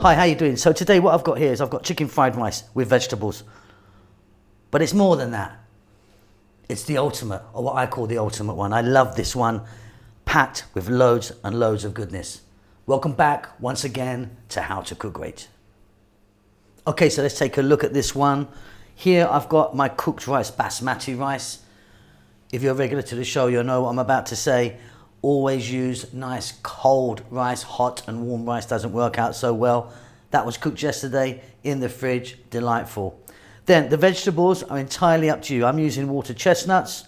Hi, how you doing? So today what I've got here is I've got chicken fried rice with vegetables. But it's more than that. It's the ultimate, or what I call the ultimate one. I love this one, packed with loads and loads of goodness. Welcome back once again to How to Cook Great. Okay, so let's take a look at this one. Here I've got my cooked rice, basmati rice. If you're a regular to the show, you'll know what I'm about to say. Always use nice cold rice. Hot and warm rice doesn't work out so well. That was cooked yesterday in the fridge, delightful. Then the vegetables are entirely up to you. I'm using water chestnuts,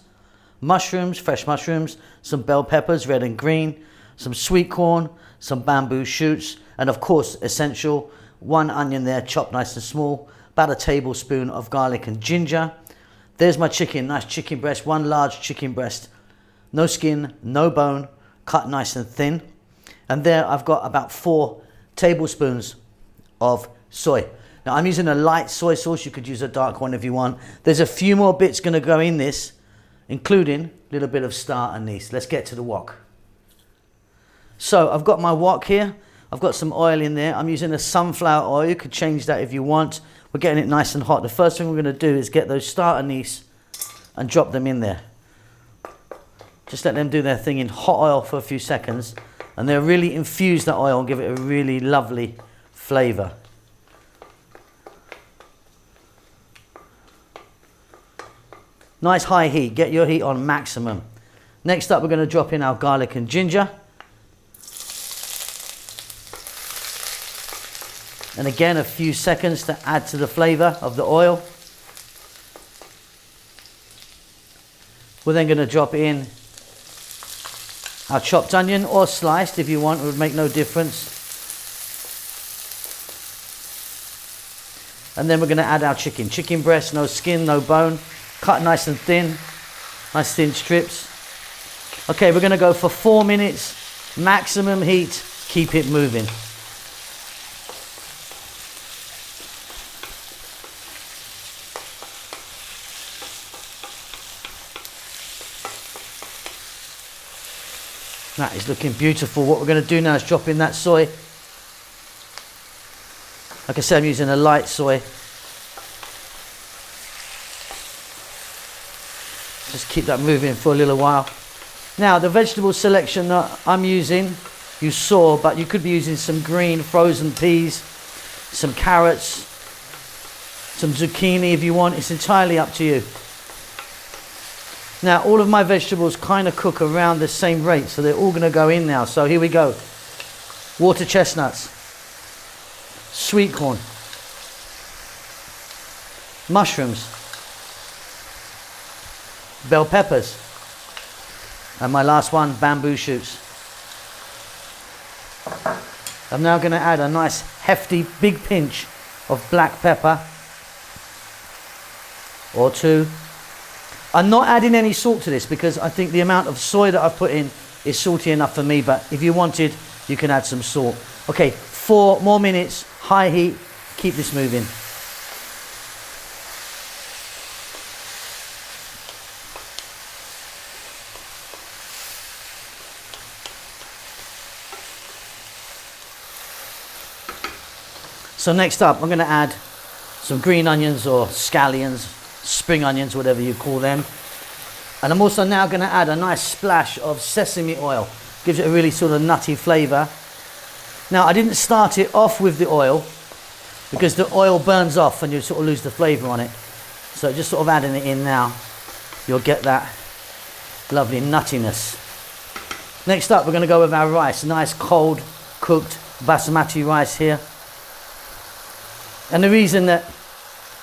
mushrooms, fresh mushrooms, some bell peppers, red and green, some sweet corn, some bamboo shoots, and of course, essential, 1 onion there, chopped nice and small, about a tablespoon of garlic and ginger. There's my chicken, nice chicken breast, 1 large chicken breast, no skin, no bone, cut nice and thin. And there I've got about 4 tablespoons of soy. Now I'm using a light soy sauce. You could use a dark one if you want. There's a few more bits going to go in this, including a little bit of star anise. Let's get to the wok. So I've got my wok here. I've got some oil in there. I'm using a sunflower oil. You could change that if you want. We're getting it nice and hot. The first thing we're going to do is get those star anise and drop them in there. Just let them do their thing in hot oil for a few seconds, and they'll really infuse that oil and give it a really lovely flavor. Nice high heat. Get your heat on maximum. Next up, we're going to drop in our garlic and ginger. And again, a few seconds to add to the flavor of the oil. We're then going to drop in our chopped onion, or sliced if you want, it would make no difference. And then we're going to add our chicken. Chicken breast, no skin, no bone, cut nice and thin, nice thin strips. Okay, we're going to go for 4 minutes, maximum heat, keep it moving. That is looking beautiful. What we're going to do now is drop in that soy. Like I said, I'm using a light soy. Just keep that moving for a little while. Now, the vegetable selection that I'm using, you saw, but you could be using some green frozen peas, some carrots, some zucchini if you want. It's entirely up to you. Now, all of my vegetables kind of cook around the same rate, so they're all going to go in now. So here we go. Water chestnuts, sweet corn, mushrooms, bell peppers, and my last one, bamboo shoots. I'm now going to add a nice hefty big pinch of black pepper, or 2. I'm not adding any salt to this because I think the amount of soy that I've put in is salty enough for me, but if you wanted, you can add some salt. Okay, 4 more minutes, high heat, keep this moving. So next up, I'm going to add some green onions or scallions, spring onions, whatever you call them. And I'm also now going to add a nice splash of sesame oil. Gives it a really sort of nutty flavor. Now, I didn't start it off with the oil because the oil burns off and you sort of lose the flavor on it. So just sort of adding it in now, you'll get that lovely nuttiness. Next up, we're going to go with our rice. Nice cold cooked basmati rice here. And the reason that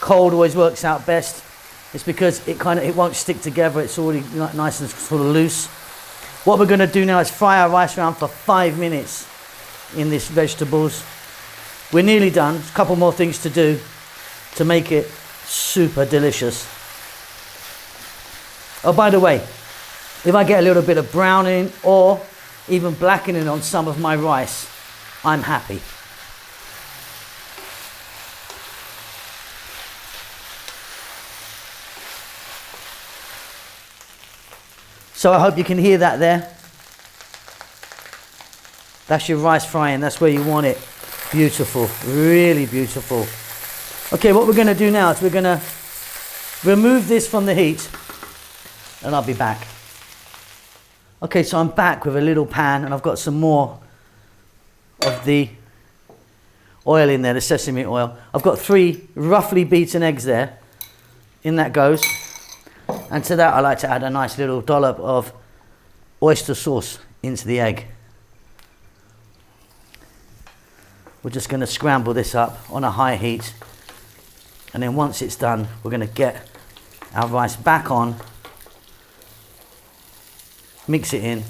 cold always works out best is because it won't stick together. It's already nice and sort of loose. What we're going to do now is fry our rice around for 5 minutes in this vegetables. We're nearly done. There's a couple more things to do to make it super delicious. Oh, by the way, if I get a little bit of browning or even blackening on some of my rice, I'm happy. So I hope you can hear that there. That's your rice frying, that's where you want it. Beautiful, really beautiful. Okay, what we're gonna do now is we're gonna remove this from the heat and I'll be back. Okay, so I'm back with a little pan and I've got some more of the oil in there, the sesame oil. I've got 3 roughly beaten eggs there. In that goes. And to that I like to add a nice little dollop of oyster sauce into the egg. We're just going to scramble this up on a high heat, and then once it's done we're going to get our rice back on, mix it in,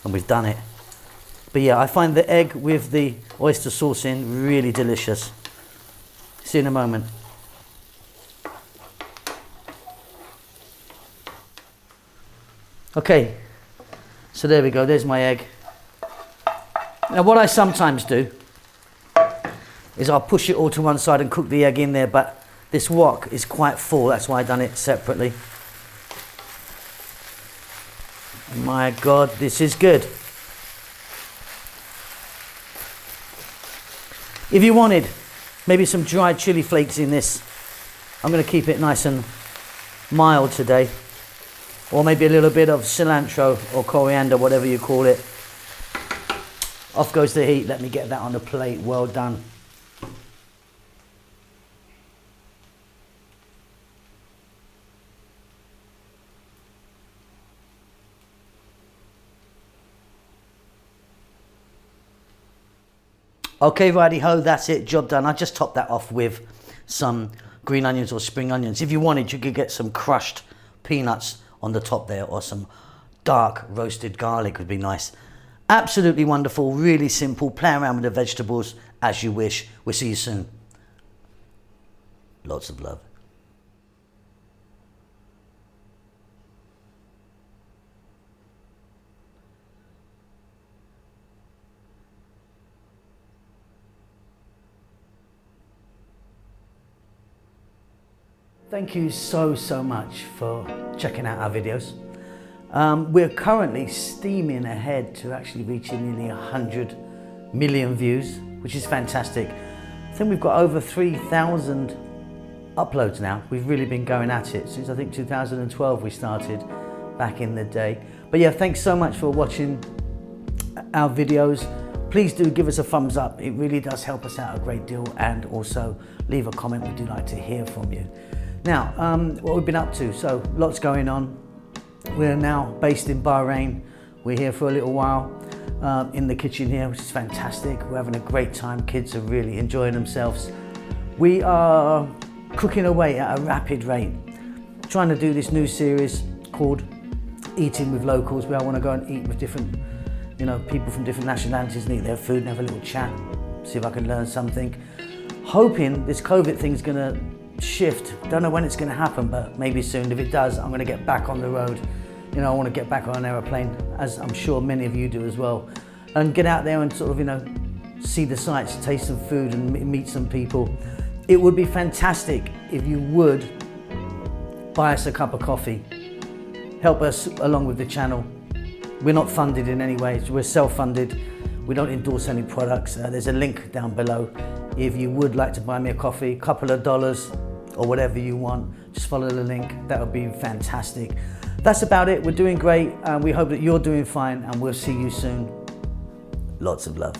and we've done it. But yeah, I find the egg with the oyster sauce in really delicious. See you in a moment. Okay, so there we go, there's my egg. Now what I sometimes do is I'll push it all to one side and cook the egg in there, but this wok is quite full, that's why I've done it separately. My God, this is good. If you wanted maybe some dried chili flakes in this, I'm going to keep it nice and mild today, or maybe a little bit of cilantro or coriander, whatever you call it. Off goes the heat. Let me get that on the plate. Well done. Okay, righty ho, that's it, job done. I just topped that off with some green onions or spring onions. If you wanted, you could get some crushed peanuts on the top there, or some dark roasted garlic would be nice. Absolutely wonderful, really simple. Play around with the vegetables as you wish. We'll see you soon. Lots of love. Thank you so much for checking out our videos. We're currently steaming ahead to actually reaching nearly 100 million views, which is fantastic. I think we've got over 3,000 uploads now. We've really been going at it since I think 2012 we started back in the day. But yeah, thanks so much for watching our videos. Please do give us a thumbs up. It really does help us out a great deal, and also leave a comment. We do like to hear from you. Now, what we've been up to, so lots going on. We're now based in Bahrain. We're here for a little while in the kitchen here, which is fantastic. We're having a great time. Kids are really enjoying themselves. We are cooking away at a rapid rate, trying to do this new series called Eating with Locals, where I want to go and eat with different, people from different nationalities and eat their food and have a little chat, see if I can learn something. Hoping this COVID thing's gonna shift. Don't know when it's going to happen, but maybe soon. If it does, I'm going to get back on the road. I want to get back on an aeroplane, as I'm sure many of you do as well, and get out there and sort of, see the sights, taste some food and meet some people. It would be fantastic if you would buy us a cup of coffee. Help us along with the channel. We're not funded in any way. We're self-funded. We don't endorse any products. There's a link down below. If you would like to buy me a coffee, a couple of dollars or whatever you want, just follow the link. That would be fantastic. That's about it. We're doing great, and we hope that you're doing fine, and we'll see you soon. Lots of love.